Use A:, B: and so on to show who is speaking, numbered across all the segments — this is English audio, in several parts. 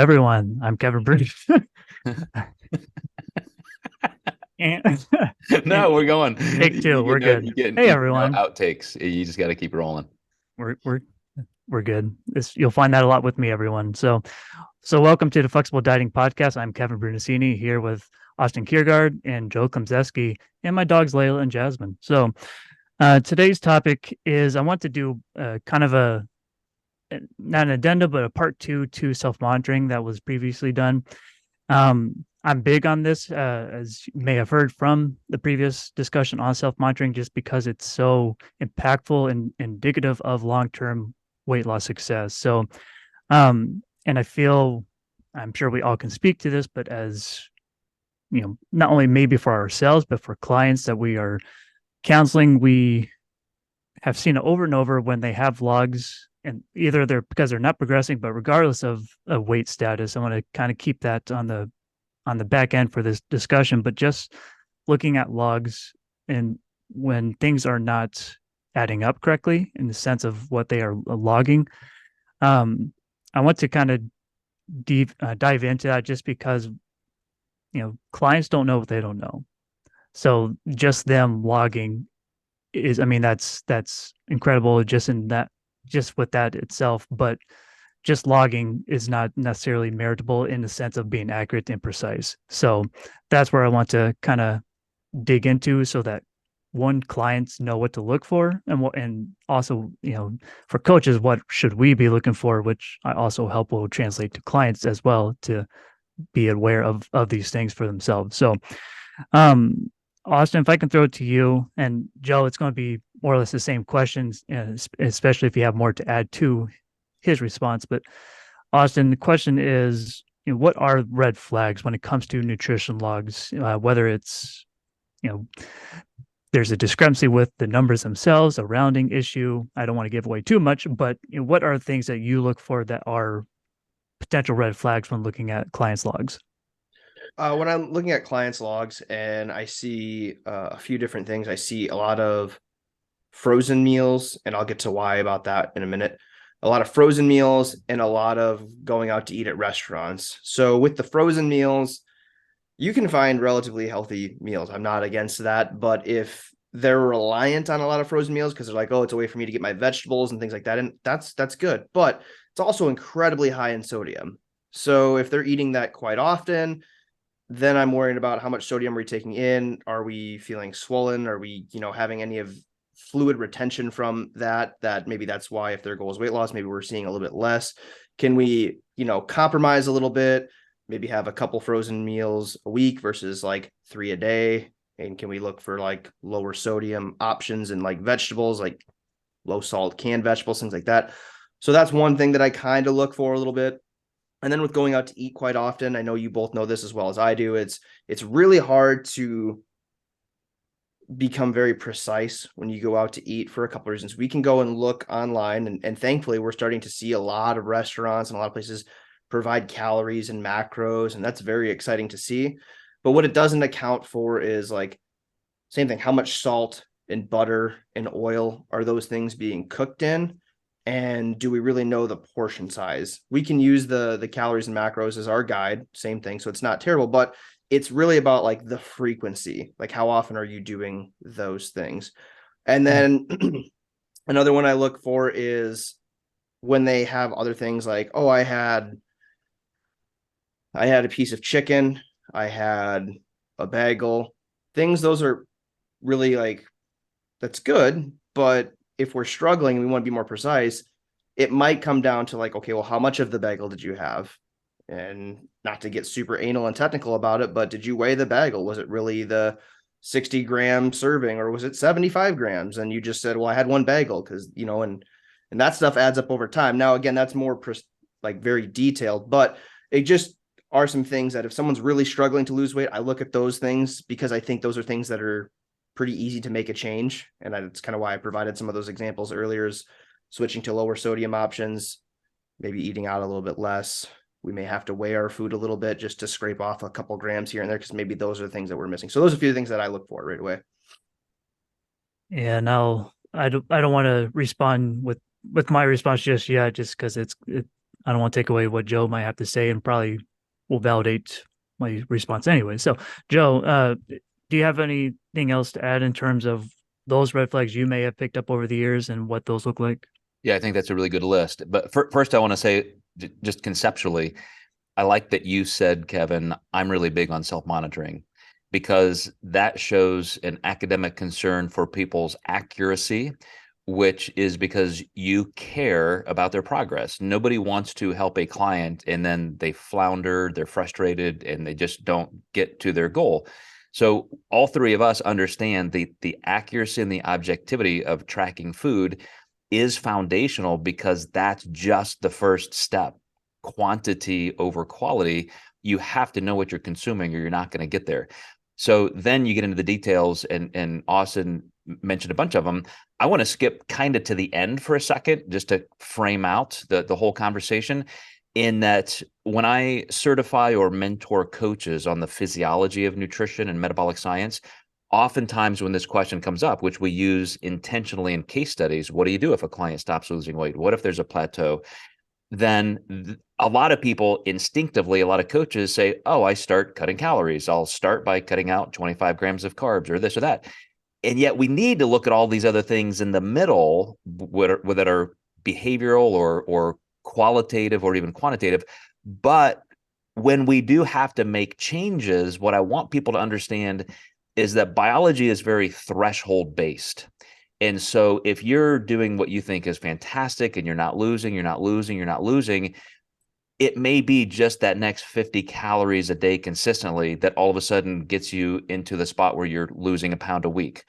A: everyone. I'm Kevin Bruce. and,
B: No,
A: and
B: we're going.
A: take two. We're good. Hey,
B: You get no
A: everyone.
B: outtakes. You just got to keep rolling.
A: We're we're we're good. You'll find that a lot with me, everyone. So welcome to the Flexible Dieting Podcast. I'm Kevin Brunacini here with Austin Kiergaard and Joe Klemczewski and my dogs Layla and Jasmine. So today's topic is I want to do kind of not an addenda, but a part two to self-monitoring that was previously done. I'm big on this, as you may have heard from the previous discussion on self-monitoring, just because it's so impactful and indicative of long-term weight loss success. So, and I feel, I'm sure we all can speak to this, but as you know, not only maybe for ourselves, but for clients that we are counseling, we have seen it over and over when they have logs, and either they're because they're not progressing, but regardless of weight status, I want to kind of keep that on the back end for this discussion, but just looking at logs and when things are not adding up correctly in the sense of what they are logging, I want to kind of dive into that just because, clients don't know what they don't know. So just them logging is, I mean, that's incredible just with that itself, but just logging is not necessarily meritable in the sense of being accurate and precise. So that's where I want to kind of dig into so that clients know what to look for, and also, for coaches, what should we be looking for, which I also help will translate to clients as well to be aware of these things for themselves. So, Austin, if I can throw it to you, and Joe, it's going to be more or less the same questions, especially if you have more to add to his response. But Austin, the question is, what are red flags when it comes to nutrition logs? Whether it's, there's a discrepancy with the numbers themselves, a rounding issue. I don't want to give away too much, but what are things that you look for that are potential red flags when looking at clients' logs?
C: When I'm looking at clients' logs and I see a few different things, I see a lot of frozen meals, and I'll get to why about that in a minute. A lot of frozen meals and a lot of going out to eat at restaurants. So with the frozen meals, you can find relatively healthy meals. I'm not against that, but if they're reliant on a lot of frozen meals because they're like, oh, it's a way for me to get my vegetables and things like that, and that's good, but it's also incredibly high in sodium. So if they're eating that quite often, then I'm worried about how much sodium are we taking in. Are we feeling swollen? Are we, having any of fluid retention from that maybe that's why, if their goal is weight loss, maybe we're seeing a little bit less. Can we, compromise a little bit, maybe have a couple frozen meals a week versus like 3 a day? And can we look for like lower sodium options in like vegetables, like low salt canned vegetables, things like that? So that's one thing that I kind of look for a little bit. And then with going out to eat quite often, I know you both know this as well as I do, it's really hard to become very precise when you go out to eat for a couple of reasons. We can go and look online, and thankfully we're starting to see a lot of restaurants and a lot of places provide calories and macros, and that's very exciting to see. But what it doesn't account for is like, same thing, how much salt and butter and oil are those things being cooked in? And do we really know the portion size? We can use the calories and macros as our guide, same thing. So it's not terrible, but it's really about like the frequency, like how often are you doing those things? And then another one I look for is when they have other things like, oh, I had a piece of chicken, I had a bagel, things, those are really like, that's good. But if we're struggling and we want to be more precise, it might come down to like, okay, well, how much of the bagel did you have? And not to get super anal and technical about it, but did you weigh the bagel? Was it really the 60-gram serving, or was it 75 grams? And you just said, well, I had one bagel because, and that stuff adds up over time. Now, again, that's more like very detailed, but it just are some things that if someone's really struggling to lose weight, I look at those things because I think those are things that are pretty easy to make a change. And that's kind of why I provided some of those examples earlier, is switching to lower sodium options, maybe eating out a little bit less. We may have to weigh our food a little bit just to scrape off a couple grams here and there, because maybe those are the things that we're missing. So those are a few things that I look for right away.
A: Yeah, no, I don't want to respond with my response just yet, just because I don't want to take away what Joe might have to say, and probably will validate my response anyway. So, Joe, do you have anything else to add in terms of those red flags you may have picked up over the years and what those look like?
B: Yeah, I think that's a really good list. But first, I want to say, just conceptually, I like that you said, Kevin, I'm really big on self-monitoring, because that shows an academic concern for people's accuracy, which is because you care about their progress. Nobody wants to help a client and then they flounder, they're frustrated, and they just don't get to their goal. So all three of us understand the accuracy and the objectivity of tracking food is foundational, because that's just the first step. Quantity over quality. You have to know what you're consuming or you're not going to get there. So then you get into the details, and Austin mentioned a bunch of them. I want to skip kind of to the end for a second, just to frame out the whole conversation, in that when I certify or mentor coaches on the physiology of nutrition and metabolic science, oftentimes when this question comes up, which we use intentionally in case studies, what do you do if a client stops losing weight? What if there's a plateau? Then a lot of people instinctively, a lot of coaches say, oh, I start cutting calories. I'll start by cutting out 25 grams of carbs or this or that. And yet we need to look at all these other things in the middle that are behavioral or qualitative or even quantitative. But when we do have to make changes, what I want people to understand is that biology is very threshold based. And so if you're doing what you think is fantastic and you're not losing, it may be just that next 50 calories a day consistently that all of a sudden gets you into the spot where you're losing a pound a week,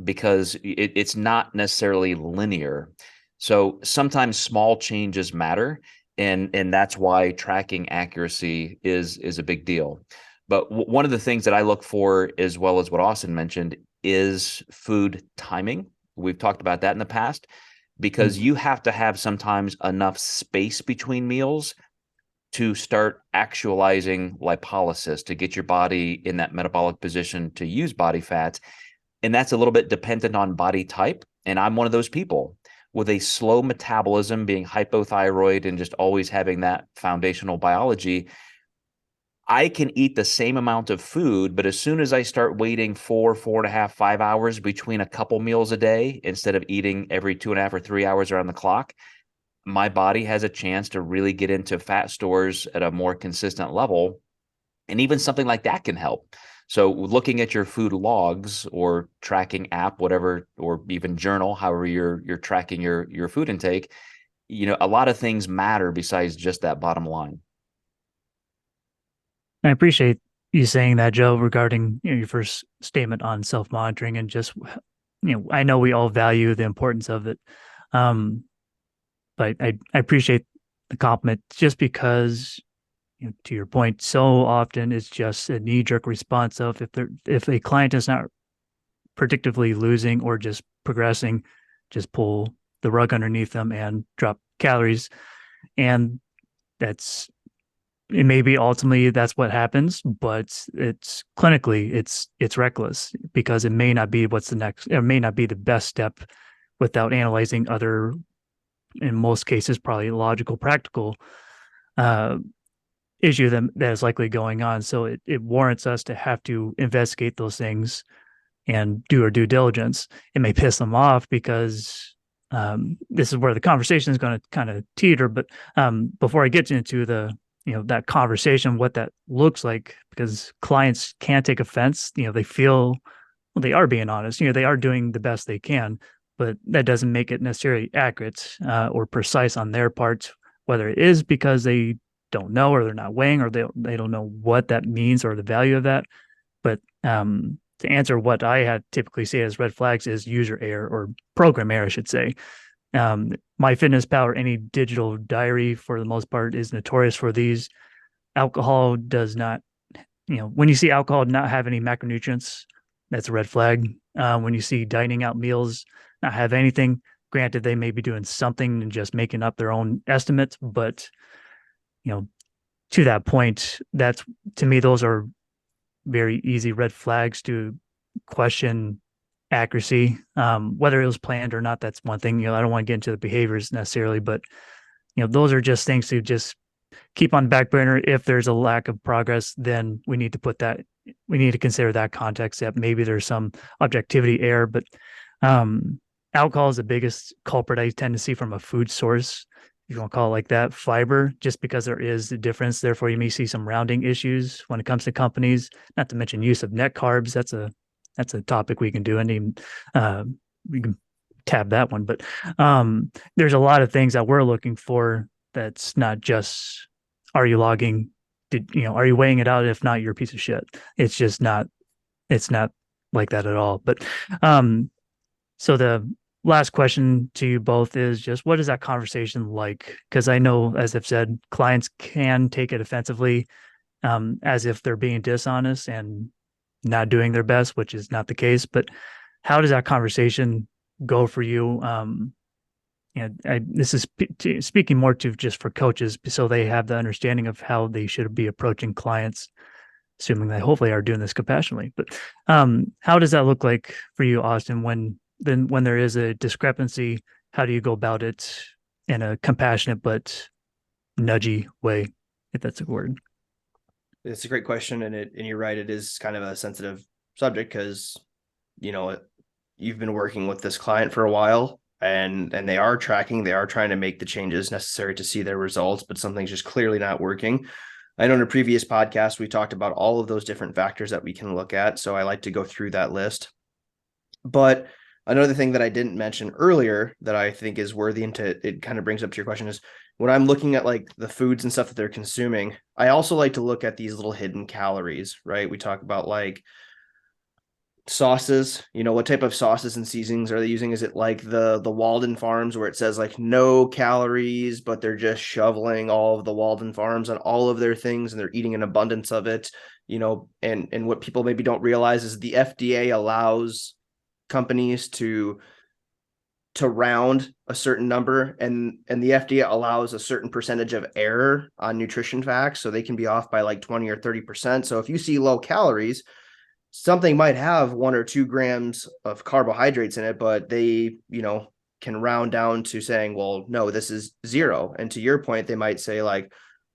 B: because it's not necessarily linear. So sometimes small changes matter, and that's why tracking accuracy is a big deal. But one of the things that I look for, as well as what Austin mentioned, is food timing. We've talked about that in the past, because you have to have sometimes enough space between meals to start actualizing lipolysis, to get your body in that metabolic position to use body fat. And that's a little bit dependent on body type. And I'm one of those people with a slow metabolism, being hypothyroid and just always having that foundational biology. I can eat the same amount of food, but as soon as I start waiting 4.5, 5 hours between a couple meals a day, instead of eating every 2.5 or 3 hours around the clock, my body has a chance to really get into fat stores at a more consistent level. And even something like that can help. So looking at your food logs or tracking app, whatever, or even journal, however you're tracking your food intake, a lot of things matter besides just that bottom line.
A: I appreciate you saying that, Joe, regarding your first statement on self-monitoring, and just, I know we all value the importance of it. But I appreciate the compliment, just because, to your point, so often it's just a knee-jerk response of, if a client is not predictably losing or just progressing, just pull the rug underneath them and drop calories. And it may be ultimately that's what happens, but it's clinically it's reckless, because it may not be it may not be the best step, without analyzing other, in most cases, probably logical, practical issue that is likely going on. So it warrants us to have to investigate those things and do our due diligence. It may piss them off, because this is where the conversation is going to kind of teeter. But before I get into that conversation, what that looks like, because clients can't take offense. They feel, well, they are being honest. They are doing the best they can, but that doesn't make it necessarily accurate or precise on their part, whether it is because they don't know, or they're not weighing, or they don't know what that means or the value of that. But to answer what I had typically say as red flags is user error, or program error, I should say. MyFitnessPal or any digital diary, for the most part, is notorious for these. Alcohol does not, when you see alcohol not have any macronutrients, that's a red flag. When you see dining out meals not have anything, granted, they may be doing something and just making up their own estimates, but to that point, to me, those are very easy red flags to question accuracy. Whether it was planned or not, that's one thing. I don't want to get into the behaviors necessarily, but those are just things to just keep on the back burner. If there's a lack of progress, then we need to consider that context, that maybe there's some objectivity error. But alcohol is the biggest culprit I tend to see from a food source, if you want to call it like that. Fiber, just because there is a difference, therefore you may see some rounding issues when it comes to companies. Not to mention use of net carbs. That's a topic we can do, and even we can tab that one. But there's a lot of things that we're looking for. That's not just, are you logging? Are you weighing it out? If not, you're a piece of shit. It's not like that at all. But so the last question to you both is just, what is that conversation like? Because I know, as I've said, clients can take it offensively, as if they're being dishonest and not doing their best, which is not the case. But how does that conversation go for you? This is speaking more to just for coaches, so they have the understanding of how they should be approaching clients, assuming they hopefully are doing this compassionately. But how does that look like for you, Austin, when there is a discrepancy? How do you go about it in a compassionate but nudgy way, if that's a word?
C: It's a great question, and you're right. It is kind of a sensitive subject because, you've been working with this client for a while, and they are tracking, they are trying to make the changes necessary to see their results, but something's just clearly not working. I know in a previous podcast, we talked about all of those different factors that we can look at. So I like to go through that list. But another thing that I didn't mention earlier that I think is worthy, and it kind of brings up to your question, is when I'm looking at like the foods and stuff that they're consuming, I also like to look at these little hidden calories, right? We talk about like sauces, what type of sauces and seasonings are they using? Is it like the Walden Farms, where it says like no calories, but they're just shoveling all of the Walden Farms on all of their things and they're eating an abundance of it, and what people maybe don't realize is the FDA allows companies to round a certain number, and the FDA allows a certain percentage of error on nutrition facts, so they can be off by like 20 or 30%. So if you see low calories, something might have 1 or 2 grams of carbohydrates in it, but they, can round down to saying, well, no, this is 0. And to your point, they might say like,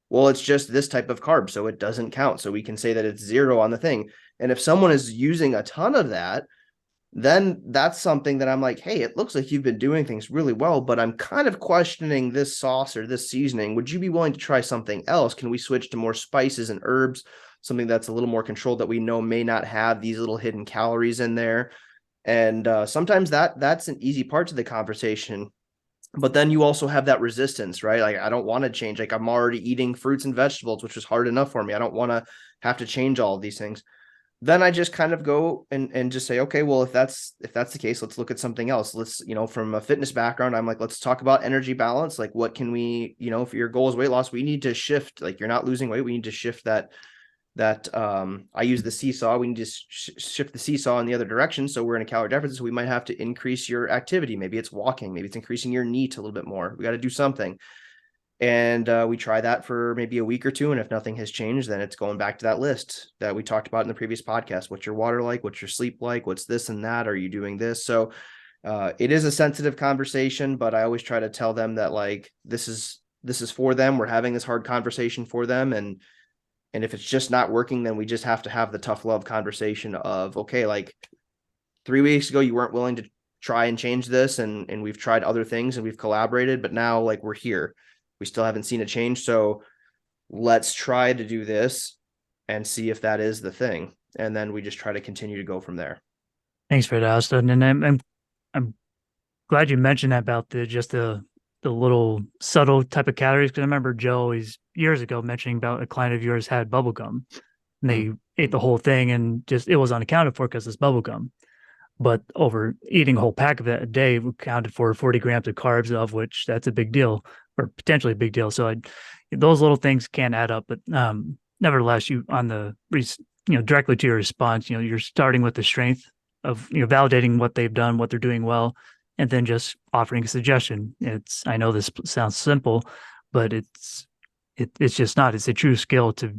C: well, it's just this type of carb, so it doesn't count. So we can say that it's 0 on the thing. And if someone is using a ton of that, then that's something that I'm like, hey, it looks like you've been doing things really well, but I'm kind of questioning this sauce or this seasoning. Would you be willing to try something else? Can we switch to more spices and herbs, something that's a little more controlled, that we know may not have these little hidden calories in there? And sometimes that's an easy part to the conversation. But then you also have that resistance, right? Like, I don't want to change. Like, I'm already eating fruits and vegetables, which is hard enough for me. I don't want to have to change all of these things. Then I just kind of go and just say, okay, well, if that's the case, let's look at something else. Let's, from a fitness background, I'm like, let's talk about energy balance. Like, what can we, if your goal is weight loss, we need to shift, like, you're not losing weight. We need to shift that I use the seesaw. We need to shift the seesaw in the other direction. So we're in a calorie deficit. So we might have to increase your activity. Maybe it's walking, maybe it's increasing your NEAT a little bit more. We got to do something. And we try that for maybe a week or two. And if nothing has changed, then it's going back to that list that we talked about in the previous podcast. What's your water like? What's your sleep like? What's this and that? Are you doing this? So it is a sensitive conversation, but I always try to tell them that, like, this is for them. We're having this hard conversation for them. And if it's just not working, then we just have to have the tough love conversation of, okay, like 3 weeks ago, you weren't willing to try and change this. And we've tried other things and we've collaborated, but now, like, we're here. We still haven't seen a change. So let's try to do this and see if that is the thing. And then we just try to continue to go from there.
A: Thanks for that, Austin. And I'm glad you mentioned that about the little subtle type of calories. Because I remember Joe always years ago mentioning about a client of yours had bubble gum, and they ate the whole thing, and just it was unaccounted for because it's bubble gum. But over eating a whole pack of it a day accounted for 40 grams of carbs, of which that's a big deal, or potentially a big deal. So those little things can add up. But nevertheless, directly to your response, you're starting with the strength of, validating what they've done, what they're doing well, and then just offering a suggestion. I know this sounds simple, but it's just not. It's a true skill to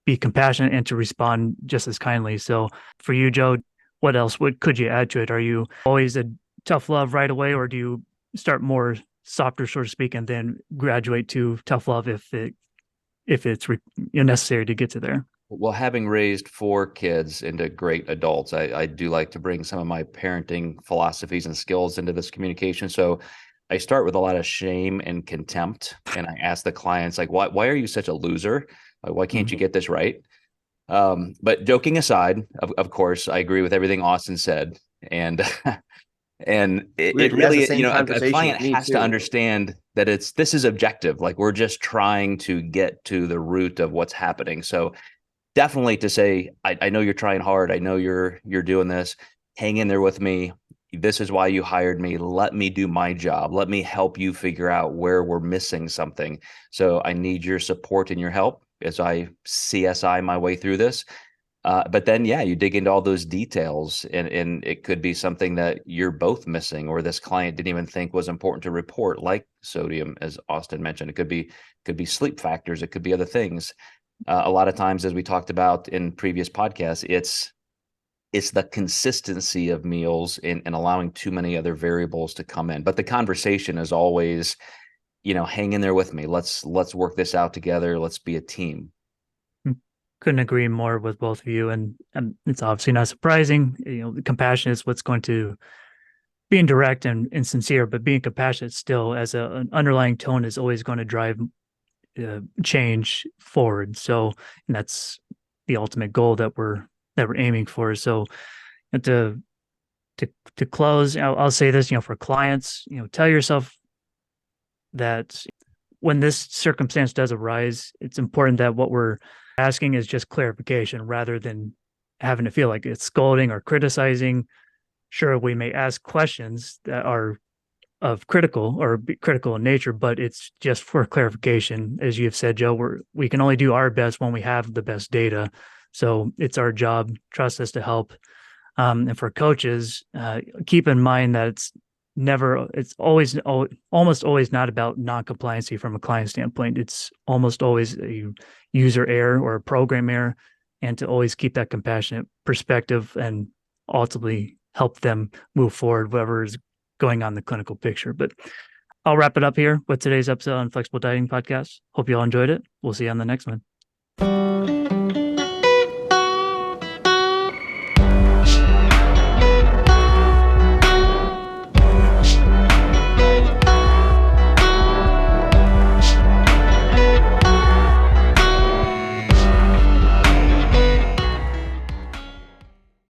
A: be compassionate and to respond just as kindly. So for you, Joe, what else could you add to it? Are you always a tough love right away, or do you start more softer, so to speak, and then graduate to tough love if it's necessary to get to there.
B: Well, having raised 4 kids into great adults, I do like to bring some of my parenting philosophies and skills into this communication. So I start with a lot of shame and contempt, and I ask the clients, like, why are you such a loser? Like, why can't you get this right? But joking aside, of course, I agree with everything Austin said. And and it really, a client has to understand that this is objective. Like, we're just trying to get to the root of what's happening. So definitely to say, I know you're trying hard. I know you're doing this. Hang in there with me. This is why you hired me. Let me do my job. Let me help you figure out where we're missing something. So I need your support and your help as I CSI my way through this. But then, yeah, you dig into all those details, and it could be something that you're both missing, or this client didn't even think was important to report, like sodium, as Austin mentioned. It could be sleep factors. It could be other things. A lot of times, as we talked about in previous podcasts, it's the consistency of meals and allowing too many other variables to come in. But the conversation is always, hang in there with me. Let's work this out together. Let's be a team.
A: Couldn't agree more with both of you. And it's obviously not surprising. The compassion is what's going to, being direct and sincere, but being compassionate still as an underlying tone is always going to drive change forward. So, and that's the ultimate goal that we're aiming for. So, and to close, I'll say this, for clients, tell yourself that when this circumstance does arise, it's important that what we're asking is just clarification rather than having to feel like it's scolding or criticizing. Sure, we may ask questions that are of critical in nature, but it's just for clarification. As you've said, Joe, we can only do our best when we have the best data. So it's our job. Trust us to help. And for coaches, keep in mind that it's almost always not about non-compliancy from a client standpoint. It's almost always a user error or a program error, and to always keep that compassionate perspective and ultimately help them move forward, whatever is going on in the clinical picture. But I'll wrap it up here with today's episode on Flexible Dieting Podcast. Hope you all enjoyed it. We'll see you on the next one.